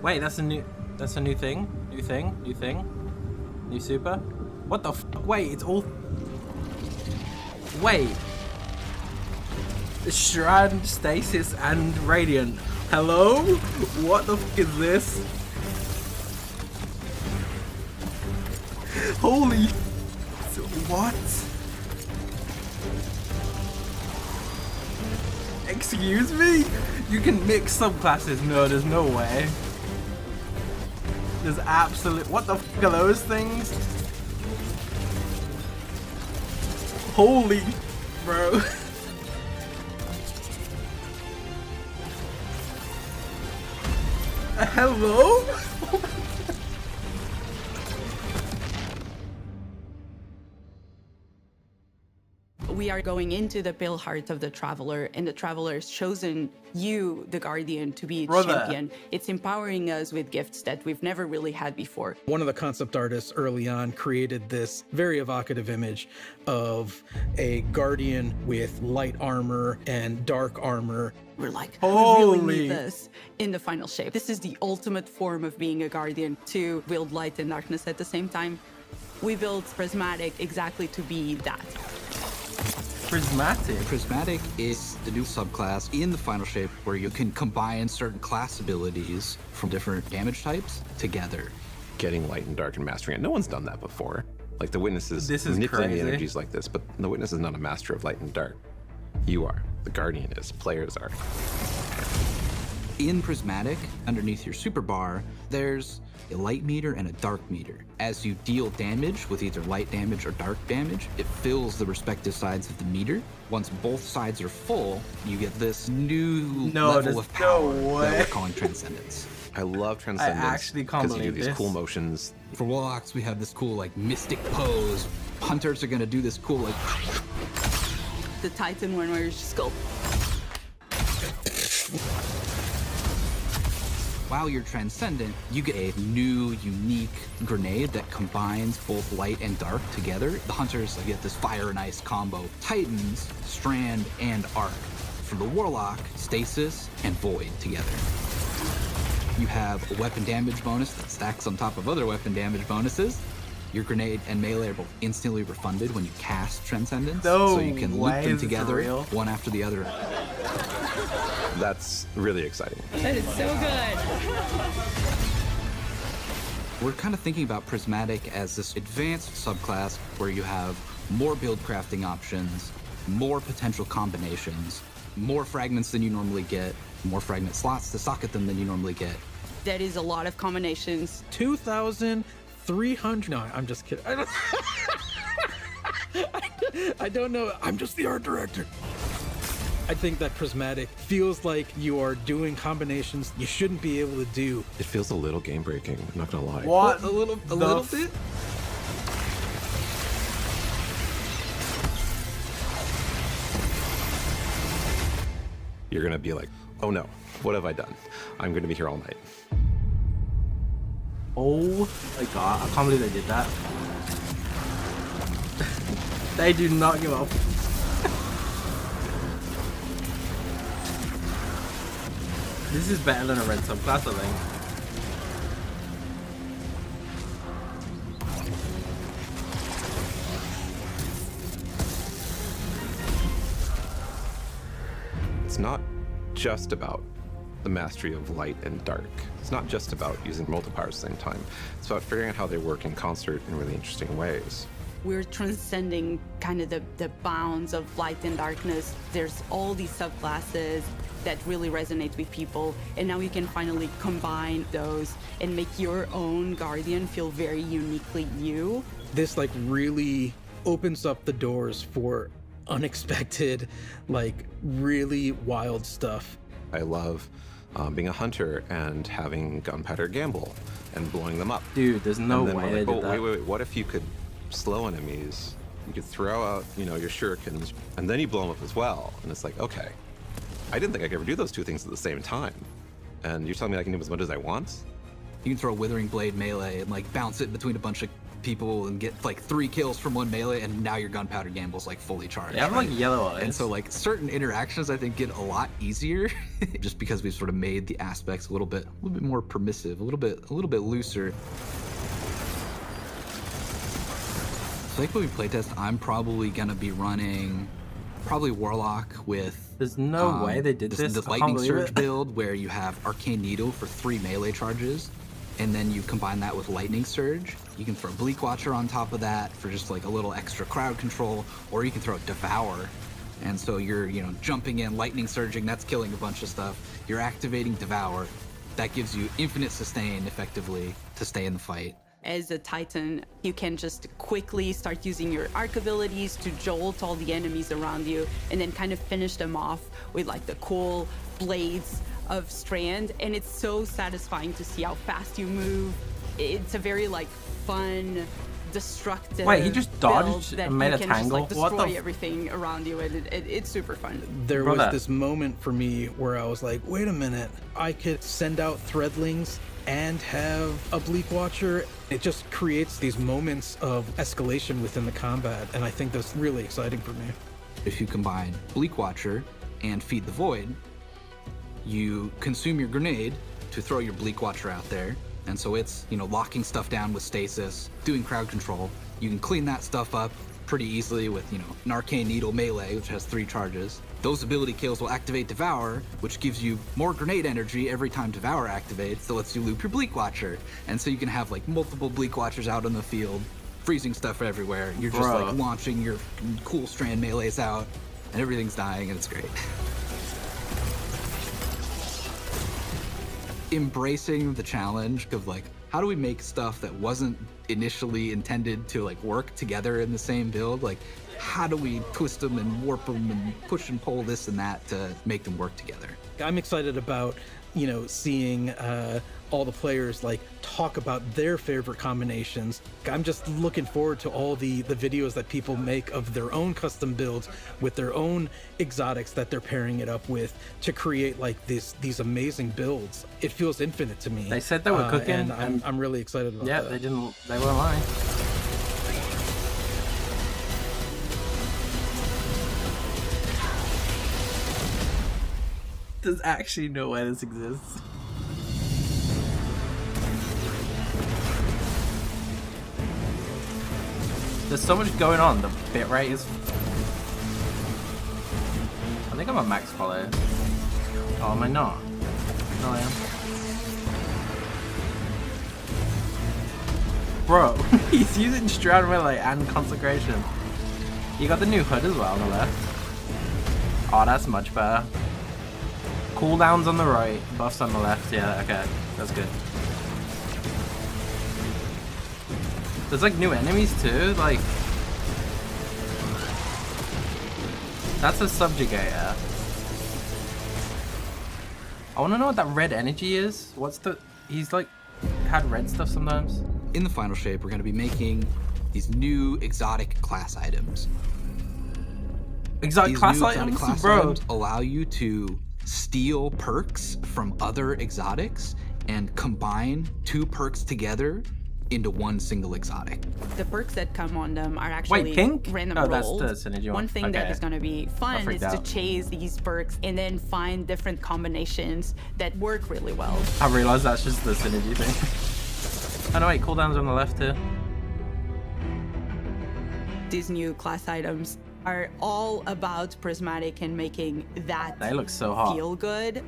Wait, that's a new thing? New thing? New super? What the f? Wait, it's all... Wait. Strand, Stasis, and Radiant. Hello? What the f is this? Holy... What? Excuse me? You can mix subclasses? No, there's no way. There's absolute... What the f are those things? Holy... Bro. Hello? We are going into the pale heart of the Traveler, and the Traveler has chosen you, the Guardian, to be its champion. It's empowering us with gifts that we've never really had before. One of the concept artists early on created this very evocative image of a Guardian with light armor and dark armor. We're like, we really need this in the final shape. This is the ultimate form of being a Guardian, to wield light and darkness at the same time. We built Prismatic exactly to be that. Prismatic? Prismatic is the new subclass in the final shape where you can combine certain class abilities from different damage types together. Getting light and dark and mastering it. No one's done that before. Like the Witness is manipulating crazy. the energies like this, but the Witness is not a master of light and dark. You are. The Guardian is. Players are. In Prismatic, underneath your super bar, there's a light meter and a dark meter. As you deal damage with either light damage or dark damage, it fills the respective sides of the meter. Once both sides are full, you get this new level of power that we're calling Transcendence. I love Transcendence. I actually can't believe you do these this. cool motions. For Warlocks, we have this cool like mystic pose. Hunters are gonna do this cool like... The Titan one where you just go... While you're Transcendent, you get a new, unique grenade that combines both light and dark together. The Hunters get this fire and ice combo. Titans, Strand, and Arc. For the Warlock, Stasis and Void together. You have a weapon damage bonus that stacks on top of other weapon damage bonuses. Your grenade and melee are both instantly refunded when you cast Transcendence, so you can loop them together, one after the other. That's really exciting. That is so good. We're kind of thinking about Prismatic as this advanced subclass where you have more build crafting options, more potential combinations, more fragments than you normally get, more fragment slots to socket them than you normally get. That is a lot of combinations. 2,300. No, I'm just kidding. I don't know. I'm just the art director. I think that Prismatic feels like you are doing combinations you shouldn't be able to do. It feels a little game breaking, I'm not gonna lie. What? A little bit? You're gonna be like, oh no, what have I done? I'm gonna be here all night. Oh my god, I can't believe they did that. They do not give up. This is better than a red subclass, I think. It's not just about the mastery of light and dark. It's not just about using multipliers at the same time. It's about figuring out how they work in concert in really interesting ways. We're transcending kind of the bounds of light and darkness. There's all these subclasses that really resonate with people, and now you can finally combine those and make your own Guardian feel very uniquely you. This like really opens up the doors for unexpected, like really wild stuff. I love being a hunter and having gunpowder gamble and blowing them up. Dude, there's no And then way we're they like, did oh, that. wait, what if you could slow enemies? You could throw out, you know, your shurikens, and then you blow them up as well. And it's like, okay, I didn't think I could ever do those two things at the same time. And you're telling me I can do as much as I want? You can throw Withering Blade melee and like bounce it between a bunch of people and get like 3 kills from one melee, and now your gunpowder gamble's like fully charged. They have like yellow eyes. And so like certain interactions I think get a lot easier just because we've sort of made the aspects a little bit more permissive, a little bit looser. So like when we playtest, I'm probably gonna be running Warlock with. There's no way they did this. The Lightning Surge build where you have Arcane Needle for 3 melee charges, and then you combine that with Lightning Surge. You can throw Bleak Watcher on top of that for just like a little extra crowd control, or you can throw Devour. And so you're, jumping in, Lightning Surging, that's killing a bunch of stuff. You're activating Devour. That gives you infinite sustain effectively to stay in the fight. As a Titan, you can just quickly start using your arc abilities to jolt all the enemies around you and then kind of finish them off with like the cool blades of Strand. And it's so satisfying to see how fast you move. It's a very like fun, destructive. Wait, he just dodged that and made a you can tangle? Just, like, What destroy the everything around you, and it's super fun. There Brother. was this moment for me where I was like, wait a minute, I could send out Threadlings and have a Bleak Watcher. It just creates these moments of escalation within the combat, and I think that's really exciting for me. If you combine Bleak Watcher and Feed the Void, you consume your grenade to throw your Bleak Watcher out there. And so it's, locking stuff down with stasis, doing crowd control. You can clean that stuff up pretty easily with, an Arcane Needle melee, which has 3 charges. Those ability kills will activate Devour, which gives you more grenade energy every time Devour activates, that lets you loop your Bleak Watcher. And so you can have like multiple Bleak Watchers out on the field, freezing stuff everywhere. You're just like launching your cool Strand melees out, and everything's dying, and it's great. Embracing the challenge of like, how do we make stuff that wasn't initially intended to like work together in the same build? Like, how do we twist them and warp them and push and pull this and that to make them work together? I'm excited about, seeing all the players like talk about their favorite combinations. I'm just looking forward to all the videos that people make of their own custom builds with their own exotics that they're pairing it up with to create like these amazing builds. It feels infinite to me. They said they were cooking, and I'm really excited about Yeah, that. they weren't lying. There's actually no way this exists. There's so much going on. The bitrate is. I think I'm a max follow. Oh, am I not? No, I am. Bro, he's using Strand Melee and Consecration. You got the new HUD as well on the left. Oh, that's much better. Cooldowns on the right, buffs on the left. Yeah, okay, that's good. There's like new enemies too, like... That's a subjugator. I wanna know what that red energy is. What's the... He's like... had red stuff sometimes. In the final shape, we're gonna be making these new exotic class items. Exotic These class new items? exotic class Bro. items allow you to steal perks from other exotics and combine 2 perks together into one single exotic. The perks that come on them are actually pink? random Oh, that's rolls. the synergy one. One thing that Okay. is going to be fun freaked is to out. chase these perks and then find different combinations that work really well. I realized that's just the synergy thing. Oh no, wait, cooldowns on the left here. These new class items are all about Prismatic and making that They look so hot. feel good.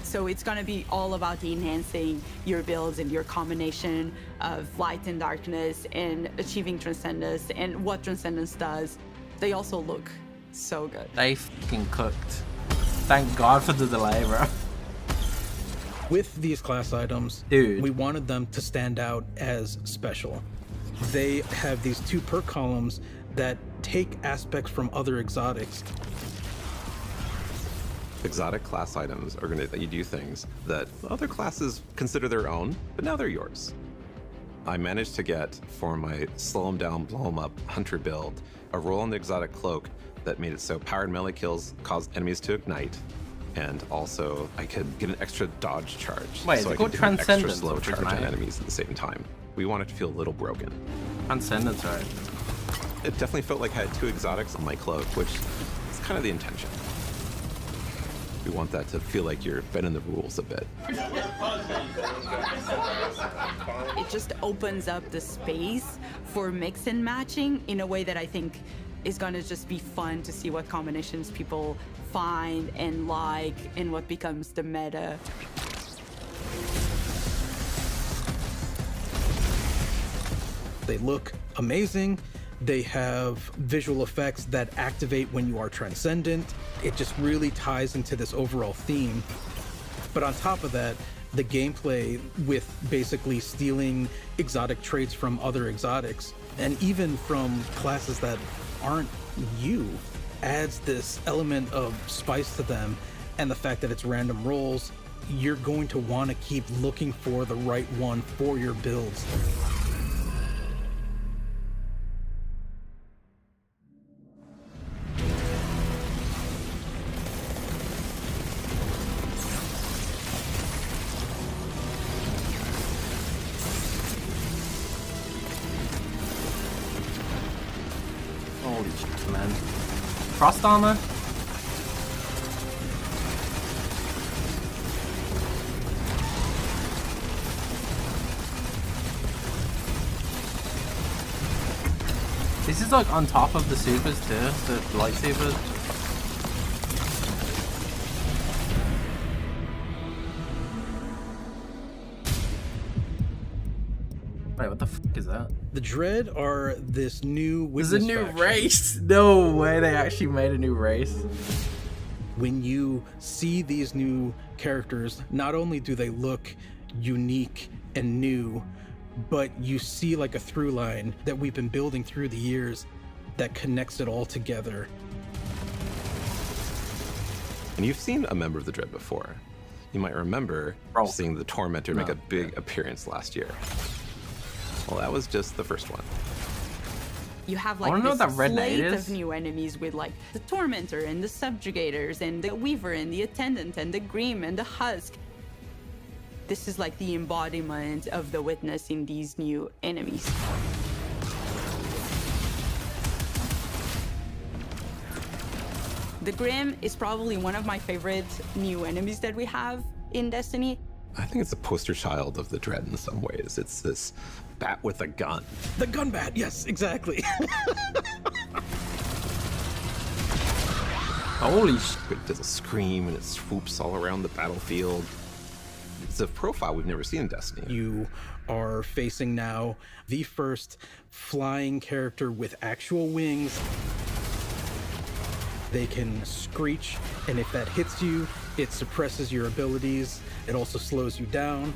So it's going to be all about enhancing your builds and your combination of light and darkness and achieving transcendence and what transcendence does. They also look so good. They fucking cooked. Thank God for the delay, bro. With these class items, Dude. we wanted them to stand out as special. They have these 2 perk columns that take aspects from other exotics. Exotic class items are going to let you do things that other classes consider their own, but now they're yours. I managed to get, for my slow 'em down, blow 'em up hunter build, a roll on the exotic cloak that made it so powered melee kills caused enemies to ignite, and also I could get an extra dodge charge. Wait, is so it I called could do an extra Transcendence slow or charge on Prismatic? enemies at the same time. We want it to feel a little broken. Transcendence, right? It definitely felt like I had two exotics on my cloak, which is kind of the intention. We want that to feel like you're bending the rules a bit. It just opens up the space for mix and matching in a way that I think is gonna just be fun to see what combinations people find and like and what becomes the meta. They look amazing. They have visual effects that activate when you are transcendent. It just really ties into this overall theme. But on top of that, the gameplay with basically stealing exotic traits from other exotics, and even from classes that aren't you, adds this element of spice to them. And the fact that it's random rolls, you're going to want to keep looking for the right one for your builds. Holy shit, man. Frost armor? This is like on top of the supers too, the lightsabers. Wait, what the fuck is that? The Dread are this new There's witness a new faction. race! No way they actually made a new race. When you see these new characters, not only do they look unique and new, but you see like a through line that we've been building through the years that connects it all together. And you've seen a member of the Dread before. You might remember seeing the Tormentor make a big appearance last year. Well, that was just the first one. You have I like wanna know this what that red slate knight is. of new enemies with like the Tormentor and the Subjugators and the Weaver and the Attendant and the Grim and the Husk. This is like the embodiment of the Witness in these new enemies. The Grim is probably one of my favorite new enemies that we have in Destiny. I think it's a poster child of the Dread in some ways. It's this bat with a gun. The gun bat, yes, exactly. Holy shit. It does a scream and it swoops all around the battlefield. It's a profile we've never seen in Destiny. You are facing now the first flying character with actual wings. They can screech, and if that hits you, it suppresses your abilities. It also slows you down.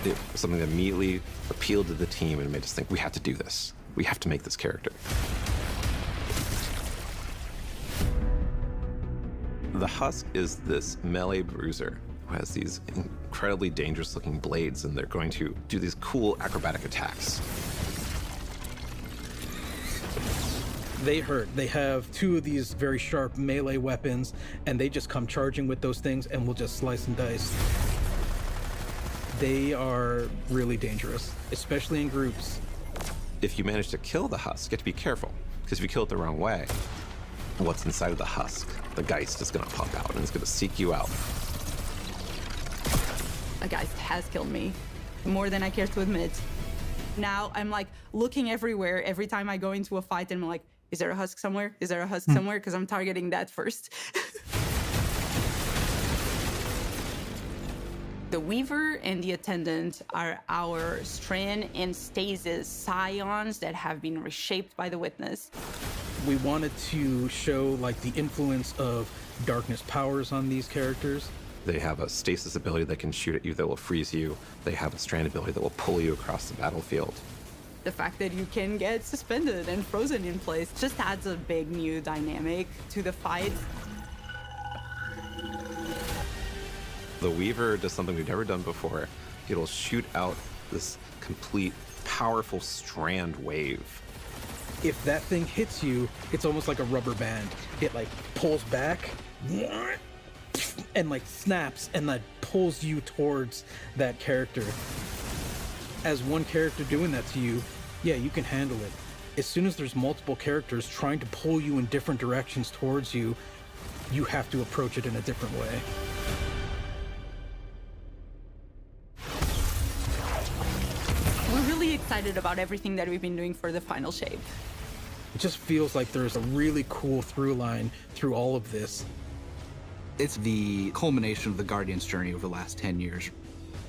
It was something that immediately appealed to the team and made us think, we have to do this. We have to make this character. The Husk is this melee bruiser who has these incredibly dangerous looking blades, and they're going to do these cool acrobatic attacks. They hurt. They have two of these very sharp melee weapons, and they just come charging with those things and will just slice and dice. They are really dangerous, especially in groups. If you manage to kill the Husk, you have to be careful, because if you kill it the wrong way, what's inside of the Husk, the Geist, is going to pop out and it's going to seek you out. A Geist has killed me, more than I care to admit. Now I'm like looking everywhere every time I go into a fight, and I'm like, is there a Husk somewhere? Is there a Husk somewhere? Because I'm targeting that first. The Weaver and the Attendant are our Strand and Stasis scions that have been reshaped by the Witness. We wanted to show like the influence of darkness powers on these characters. They have a stasis ability that can shoot at you that will freeze you. They have a strand ability that will pull you across the battlefield. The fact that you can get suspended and frozen in place just adds a big new dynamic to the fight. The Weaver does something we've never done before. It'll shoot out this complete, powerful strand wave. If that thing hits you, it's almost like a rubber band. It like pulls back and like snaps and like pulls you towards that character. as one character doing that to you, yeah, you can handle it. As soon as there's multiple characters trying to pull you in different directions towards you, you have to approach it in a different way. We're really excited about everything that we've been doing for the final shape. It just feels like there's a really cool through line through all of this. It's the culmination of the Guardian's journey over the last 10 years.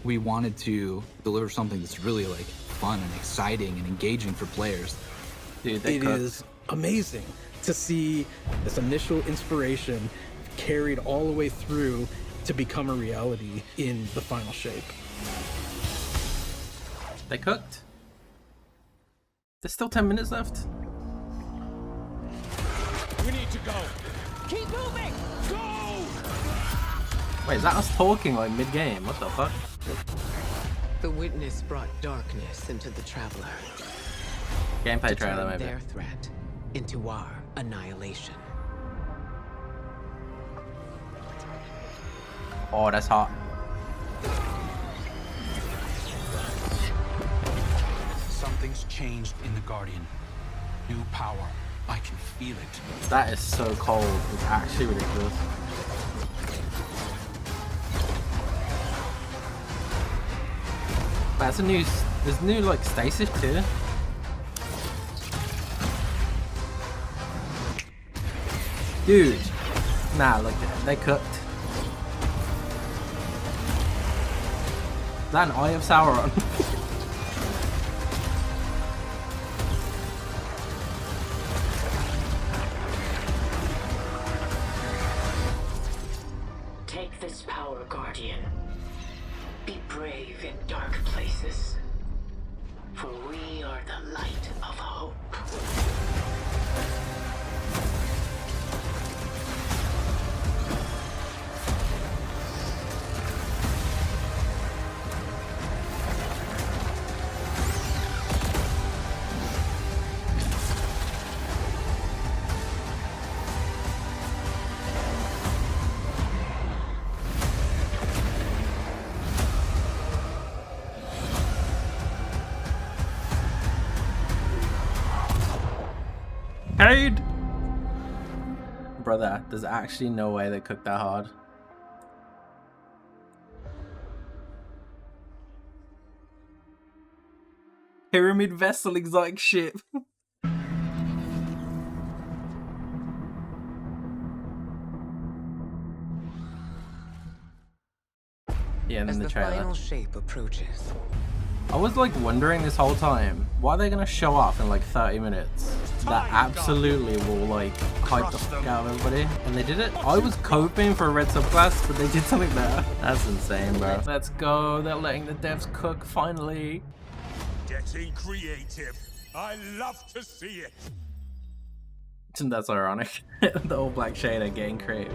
We wanted to deliver something that's really like fun and exciting and engaging for players. Dude, It is amazing to see this initial inspiration carried all the way through to become a reality in the final shape. They cooked. There's still 10 minutes left. We need to go. Keep moving. Go. Wait, is that us talking like mid-game? What the fuck? The witness brought darkness into the traveler. Gameplay To trailer, turn maybe. their threat into our annihilation. Oh, that's hot. Something's changed in the Guardian. New power. I can feel it. That is so cold. It's actually ridiculous. That's a new. There's new like stasis too. Dude, nah, look, they cooked. Is that an Eye of Sauron? Take this power, Guardian. Be brave in dark places, for we are the light of hope. Cade! Brother, there's actually no way they cooked that hard. Pyramid vessel exotic ship. Yeah, and As then the the trailer. final shape approaches, I was like wondering this whole time, why are they gonna show off in like 30 minutes? That absolutely will like hype the fuck out of everybody. And they did it. I was coping for a red subclass, but they did something better. That's insane, bro. Let's go. They're letting the devs cook finally. Getting creative. I love to see it. That's ironic. The all black shader getting creative.